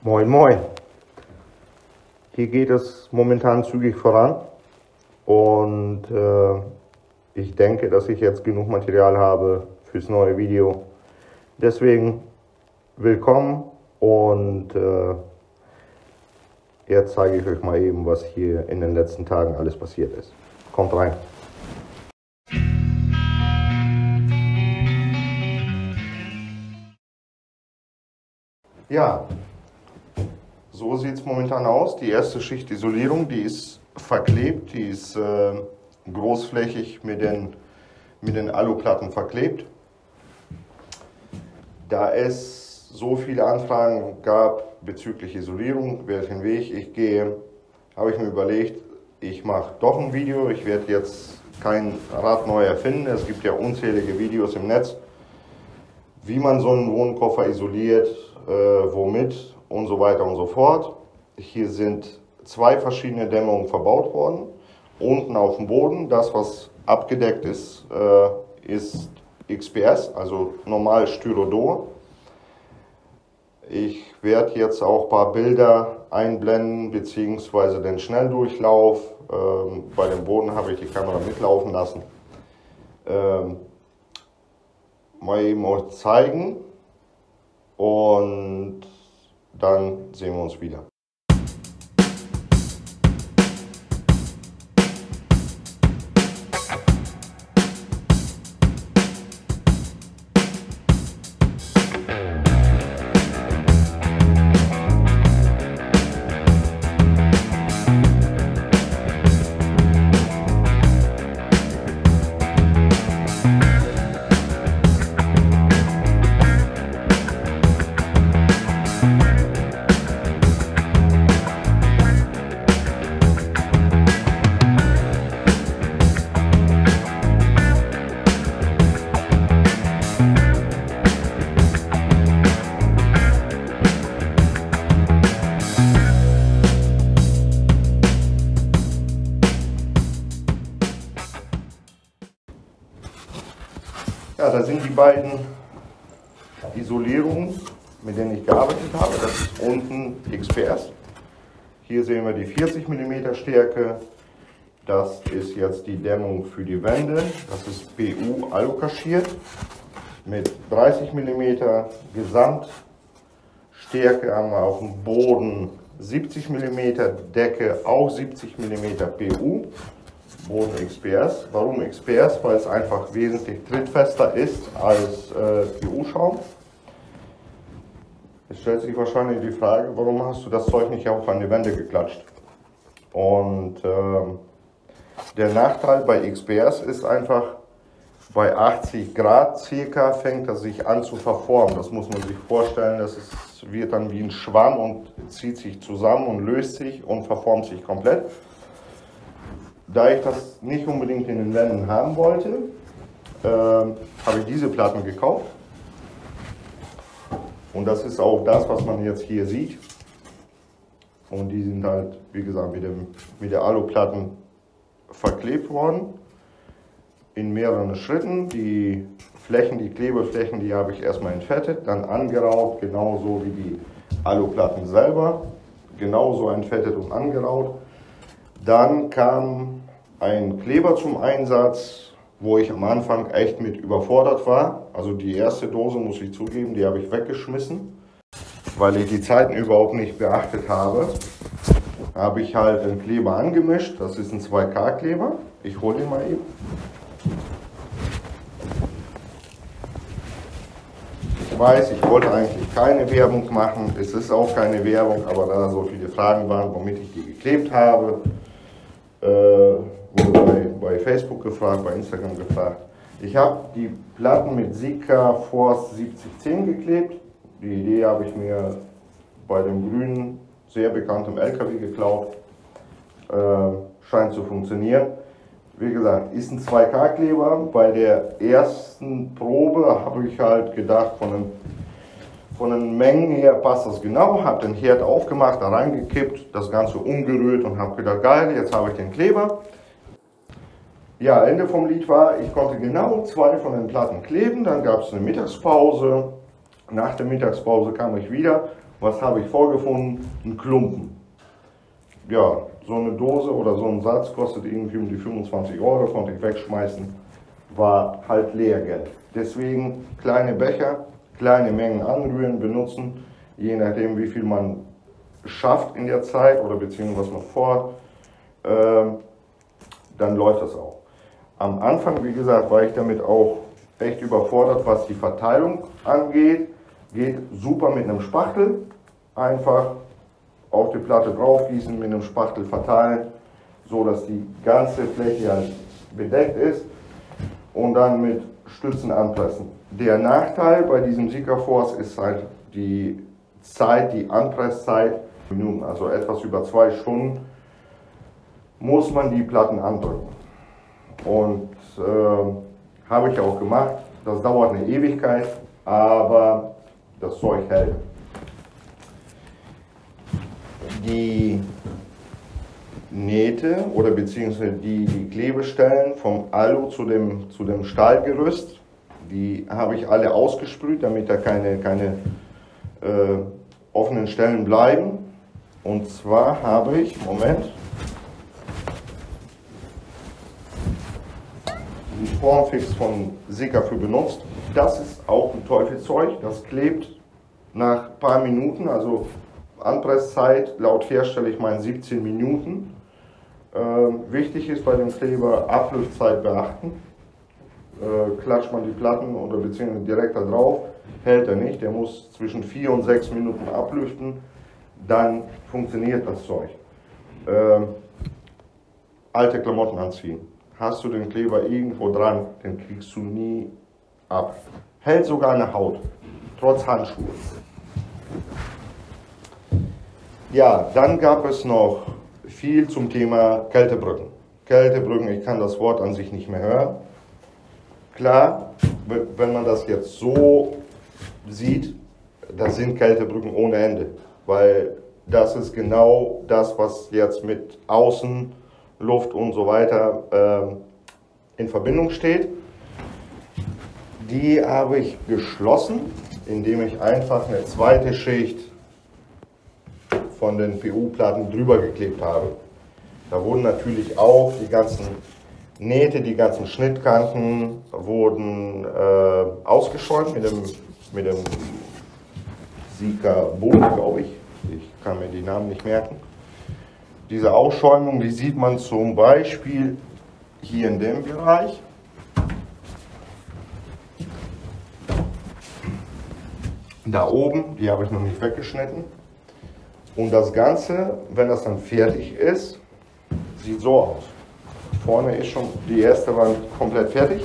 Moin Moin. Hier geht es momentan zügig voran und ich denke, dass ich jetzt genug Material habe fürs neue Video. Deswegen willkommen und jetzt zeige ich euch mal eben, was hier in den letzten Tagen alles passiert ist. Kommt rein. Ja, so sieht es momentan aus. Die erste Schicht Isolierung, die ist verklebt, die ist großflächig mit den Aluplatten verklebt. Da es so viele Anfragen gab bezüglich Isolierung, welchen Weg ich gehe, habe ich mir überlegt, ich mache doch ein Video. Ich werde jetzt kein Rad neu erfinden. Es gibt ja unzählige Videos im Netz, wie man so einen Wohnkoffer isoliert, womit und so weiter und so fort. Hier sind zwei verschiedene Dämmungen verbaut worden. Unten auf dem Boden, das was abgedeckt ist, ist XPS, also normal Styrodor. Ich werde jetzt auch ein paar Bilder einblenden, beziehungsweise den Schnelldurchlauf. Bei dem Boden habe ich die Kamera mitlaufen lassen. Mal eben euch zeigen und dann sehen wir uns wieder. Ja, da sind die beiden Isolierungen, mit denen ich gearbeitet habe. Das ist unten XPS. Hier sehen wir die 40 mm Stärke. Das ist jetzt die Dämmung für die Wände. Das ist PU alukaschiert mit 30 mm Gesamtstärke. Haben wir auf dem Boden 70 mm, Decke auch 70 mm PU. Boden XPS. Warum XPS? Weil es einfach wesentlich trittfester ist als PU-Schaum. Jetzt stellt sich wahrscheinlich die Frage, warum hast du das Zeug nicht auch an die Wände geklatscht? Und der Nachteil bei XPS ist einfach, bei 80 Grad circa fängt das sich an zu verformen. Das muss man sich vorstellen, das wird dann wie ein Schwamm und zieht sich zusammen und löst sich und verformt sich komplett. Da ich das nicht unbedingt in den Wänden haben wollte, habe ich diese Platten gekauft. Und das ist auch das, was man jetzt hier sieht. Und die sind halt, wie gesagt, mit der Aluplatten verklebt worden. In mehreren Schritten. Die Flächen, die Klebeflächen, die habe ich erstmal entfettet, dann angeraucht, genauso wie die Aluplatten selber. Genauso entfettet und angeraut. Dann kam ein Kleber zum Einsatz, wo ich am Anfang echt mit überfordert war. Also die erste Dose, muss ich zugeben, die habe ich weggeschmissen, weil ich die Zeiten überhaupt nicht beachtet habe. Da habe ich halt den Kleber angemischt, das ist ein 2K Kleber. Ich hole den mal eben. Ich weiß, ich wollte eigentlich keine Werbung machen, es ist auch keine Werbung, aber da so viele Fragen waren, womit ich die geklebt habe, wurde bei Facebook gefragt, bei Instagram gefragt. Ich habe die Platten mit Sika Force 7010 geklebt. Die Idee habe ich mir bei dem grünen, sehr bekannten LKW geklaut. Scheint zu funktionieren. Wie gesagt, ist ein 2K Kleber. Bei der ersten Probe habe ich halt gedacht, von den Mengen her passt das genau. Habe den Herd aufgemacht, da reingekippt, das Ganze umgerührt und habe gedacht, geil, jetzt habe ich den Kleber. Ja, Ende vom Lied war, ich konnte genau 2 von den Platten kleben. Dann gab es eine Mittagspause. Nach der Mittagspause kam ich wieder Was habe ich vorgefunden? Ein Klumpen. Ja, so eine Dose oder so ein Satz kostet irgendwie um die 25 Euro, konnte ich wegschmeißen, war halt Lehrgeld. Deswegen kleine Becher, kleine Mengen anrühren, benutzen, je nachdem wie viel man schafft in der Zeit oder beziehungsweise was man vorhat, dann läuft das auch. Am Anfang, wie gesagt, war ich damit auch echt überfordert, was die Verteilung angeht. Geht super mit einem Spachtel, einfach auf die Platte drauf gießen, mit einem Spachtel verteilen, so dass die ganze Fläche halt bedeckt ist und dann mit Stützen anpressen. Der Nachteil bei diesem Sikaforce ist halt die Zeit, die Anpresszeit, Minuten, also etwas über 2 Stunden, muss man die Platten andrücken. Und habe ich auch gemacht. Das dauert eine Ewigkeit, aber das Zeug hält. Die Nähte oder beziehungsweise die Klebestellen vom Alu zu dem Stahlgerüst, die habe ich alle ausgesprüht, damit da keine offenen Stellen bleiben. Und zwar habe ich, Moment, die Formfix von Sika für benutzt. Das ist auch ein Teufelszeug, das klebt nach ein paar Minuten, also Anpresszeit laut Hersteller, ich meine 17 Minuten. Wichtig ist bei dem Kleber Abluftzeit beachten. Klatscht man die Platten oder beziehungsweise direkt da drauf, hält er nicht. Der muss zwischen 4 und 6 Minuten ablüften, dann funktioniert das Zeug. Alte Klamotten anziehen. Hast du den Kleber irgendwo dran, den kriegst du nie ab. Hält sogar eine Haut, trotz Handschuhe. Ja, dann gab es noch viel zum Thema Kältebrücken. Kältebrücken, ich kann das Wort an sich nicht mehr hören. Klar, wenn man das jetzt so sieht, das sind Kältebrücken ohne Ende, weil das ist genau das, was jetzt mit Außenluft und so weiter in Verbindung steht. Die habe ich geschlossen, indem ich einfach eine zweite Schicht von den PU-Platten drüber geklebt habe. Da wurden natürlich auch die ganzen Nähte, die ganzen Schnittkanten wurden ausgeschäumt mit dem Sika Bull, glaube ich. Ich kann mir die Namen nicht merken. Diese Ausschäumung, die sieht man zum Beispiel hier in dem Bereich. Da oben, die habe ich noch nicht weggeschnitten. Und das Ganze, wenn das dann fertig ist, sieht so aus. Vorne ist schon die erste Wand komplett fertig.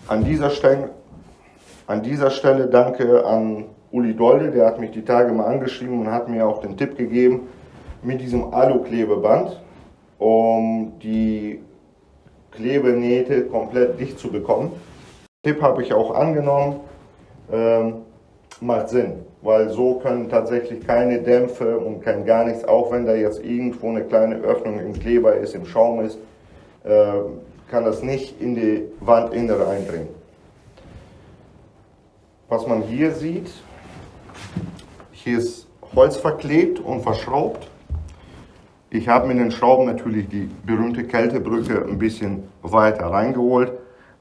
An dieser Stelle danke an Uli Dolde, der hat mich die Tage mal angeschrieben und hat mir auch den Tipp gegeben, mit diesem Alu-Klebeband, um die Klebenähte komplett dicht zu bekommen. Den Tipp habe ich auch angenommen. Macht Sinn, weil so können tatsächlich keine Dämpfe und kein gar nichts, auch wenn da jetzt irgendwo eine kleine Öffnung im Kleber ist, im Schaum ist, kann das nicht in die Wandinnere eindringen. Was man hier sieht, hier ist Holz verklebt und verschraubt. Ich habe mit den Schrauben natürlich die berühmte Kältebrücke ein bisschen weiter reingeholt,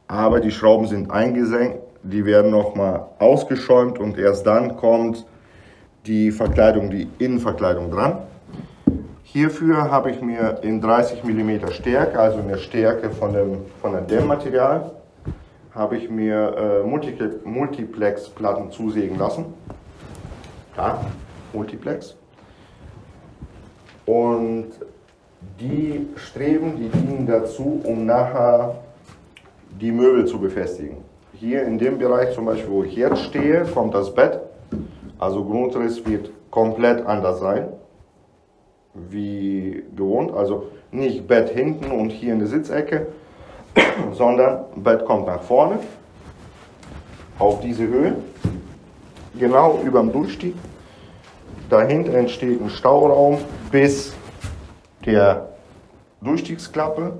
aber die Schrauben sind eingesenkt. Die werden nochmal ausgeschäumt und erst dann kommt die Verkleidung, die Innenverkleidung dran. Hierfür habe ich mir in 30 mm Stärke, also in der Stärke von dem Dämmmaterial, habe ich mir Multiplex-Platten zusägen lassen. Ja, Multiplex. Und die Streben, die dienen dazu, um nachher die Möbel zu befestigen. Hier in dem Bereich zum Beispiel, wo ich jetzt stehe, kommt das Bett. Also Grundriss wird komplett anders sein, wie gewohnt. Also nicht Bett hinten und hier in der Sitzecke, sondern Bett kommt nach vorne, auf diese Höhe, genau über dem Durchstieg. Dahinter entsteht ein Stauraum bis der Durchstiegsklappe.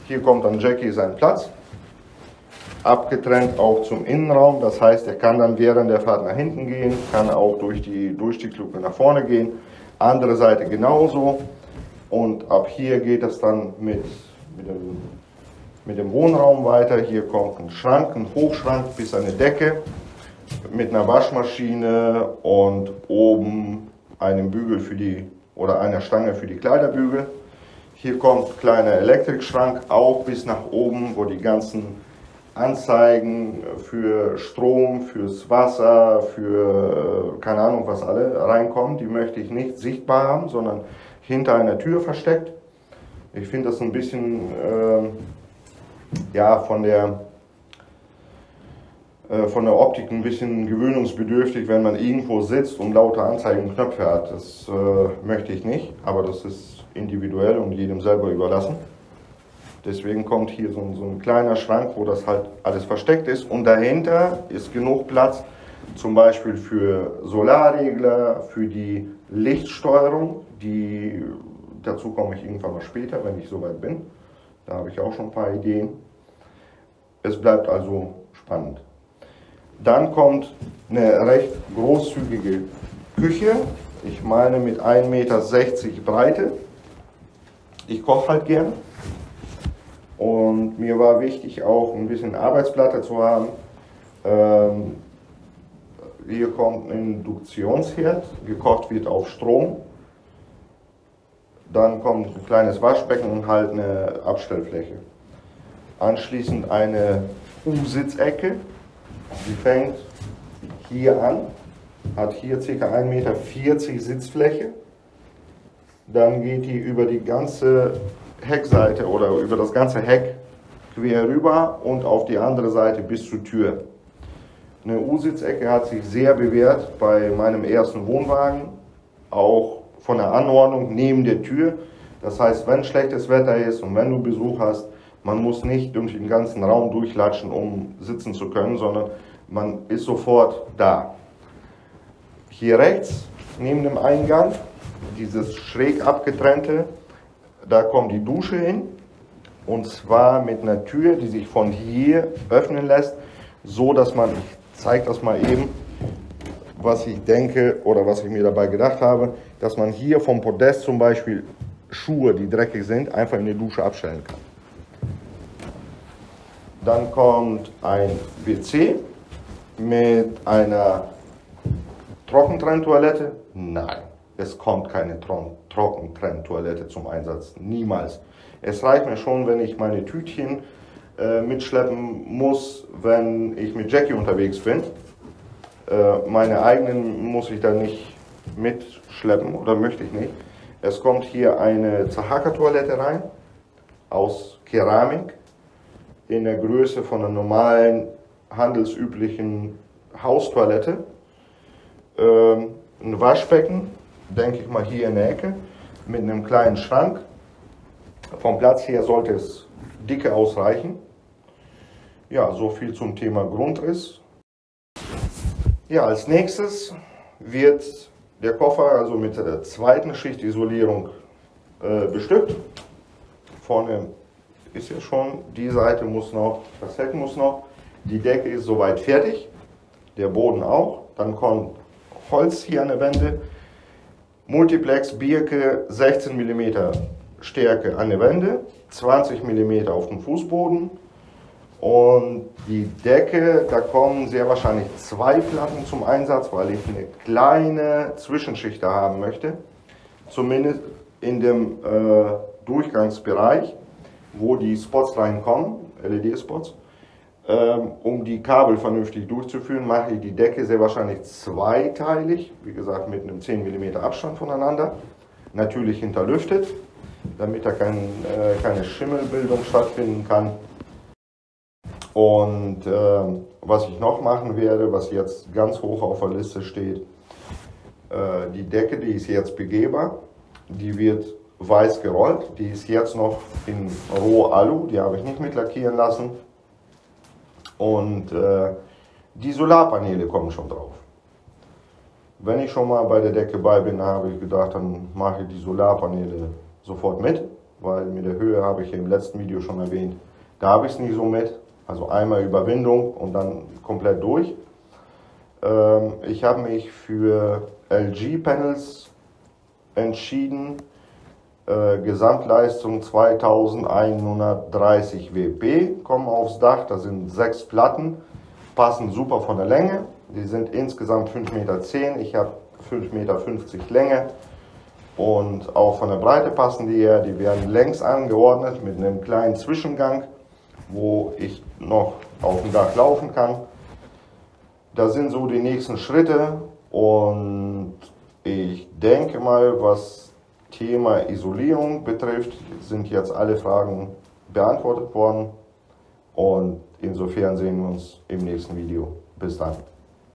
Hier kommt dann Jackie seinen Platz. abgetrennt auch zum Innenraum. Das heißt, er kann dann während der Fahrt nach hinten gehen, kann auch durch die Durchstiegsluke nach vorne gehen. Andere Seite genauso. Und ab hier geht es dann mit dem Wohnraum weiter. Hier kommt ein Schrank, ein Hochschrank bis eine Decke mit einer Waschmaschine und oben einem Bügel oder einer Stange für die Kleiderbügel. Hier kommt ein kleiner Elektrikschrank, auch bis nach oben, wo die ganzen Anzeigen für Strom, fürs Wasser, für keine Ahnung was alle reinkommen. Die möchte ich nicht sichtbar haben, sondern hinter einer Tür versteckt. Ich finde das ein bisschen ja, von der Optik ein bisschen gewöhnungsbedürftig, wenn man irgendwo sitzt und lauter Anzeigenknöpfe hat. Das möchte ich nicht, aber das ist individuell und jedem selber überlassen. Deswegen kommt hier so ein kleiner Schrank, wo das halt alles versteckt ist. Und dahinter ist genug Platz, zum Beispiel für Solarregler, für die Lichtsteuerung. Dazu komme ich irgendwann mal später, wenn ich soweit bin. Da habe ich auch schon ein paar Ideen. Es bleibt also spannend. Dann kommt eine recht großzügige Küche. Ich meine mit 1,60 Meter Breite. Ich koche halt gern. Und mir war wichtig auch ein bisschen Arbeitsplatte zu haben. Hier kommt ein Induktionsherd, gekocht wird auf Strom. Dann kommt ein kleines Waschbecken und halt eine Abstellfläche. Anschließend eine U-Sitzecke, die fängt hier an, hat hier ca. 1,40 Meter Sitzfläche. Dann geht die über die ganze Heckseite oder über das ganze Heck quer rüber und auf die andere Seite bis zur Tür. Eine U-Sitzecke hat sich sehr bewährt bei meinem ersten Wohnwagen, auch von der Anordnung neben der Tür. Das heißt, wenn schlechtes Wetter ist und wenn du Besuch hast, man muss nicht durch den ganzen Raum durchlatschen, um sitzen zu können, sondern man ist sofort da. Hier rechts, neben dem Eingang, dieses schräg abgetrennte, da kommt die Dusche hin. Und zwar mit einer Tür, die sich von hier öffnen lässt, so dass man, ich zeige das mal eben, was ich denke oder was ich mir dabei gedacht habe, dass man hier vom Podest zum Beispiel Schuhe, die dreckig sind, einfach in die Dusche abstellen kann. Dann kommt ein WC mit einer Trockentrenntoilette. Nein, es kommt keine Trockentrenntoilette zum Einsatz. Niemals. Es reicht mir schon, wenn ich meine Tütchen mitschleppen muss, wenn ich mit Jackie unterwegs bin. Meine eigenen muss ich da nicht mitschleppen oder möchte ich nicht. Es kommt hier eine Zahaka-Toilette rein, aus Keramik, in der Größe von einer normalen, handelsüblichen Haustoilette. Ein Waschbecken, denke ich mal hier in der Ecke, mit einem kleinen Schrank. Vom Platz her sollte es dicke ausreichen. Ja, so viel zum Thema Grundriss. Ja, als nächstes wird der Koffer also mit der zweiten Schicht Isolierung bestückt. Vorne ist ja schon, die Seite muss noch, das Heck muss noch, die Decke ist soweit fertig, der Boden auch. Dann kommt Holz hier an der Wände, Multiplex Birke 16 mm Stärke an der Wände, 20 mm auf dem Fußboden. Und die Decke, da kommen sehr wahrscheinlich 2 Platten zum Einsatz, weil ich eine kleine Zwischenschicht da haben möchte. Zumindest in dem Durchgangsbereich, wo die Spots reinkommen, LED-Spots. Um die Kabel vernünftig durchzuführen, mache ich die Decke sehr wahrscheinlich zweiteilig, wie gesagt mit einem 10 mm Abstand voneinander. Natürlich hinterlüftet, damit da keine Schimmelbildung stattfinden kann. Und was ich noch machen werde, was jetzt ganz hoch auf der Liste steht, die Decke, die ist jetzt begehbar, die wird weiß gerollt, die ist jetzt noch in Roh-Alu, die habe ich nicht mit lackieren lassen. Und die Solarpaneele kommen schon drauf. Wenn ich schon mal bei der Decke bei bin, habe ich gedacht, dann mache ich die Solarpaneele sofort mit, weil mit der Höhe habe ich ja im letzten Video schon erwähnt, da habe ich es nicht so mit. Also einmal Überwindung und dann komplett durch. Ich habe mich für LG-Panels entschieden. Gesamtleistung 2130 WP kommen aufs Dach. Das sind 6 Platten, passen super von der Länge. Die sind insgesamt 5,10 Meter. Ich habe 5,50 Meter Länge. Und auch von der Breite passen die her. Die werden längs angeordnet mit einem kleinen Zwischengang, wo ich noch auf dem Dach laufen kann. Das sind so die nächsten Schritte und ich denke mal, was Thema Isolierung betrifft, sind jetzt alle Fragen beantwortet worden und insofern sehen wir uns im nächsten Video. Bis dann.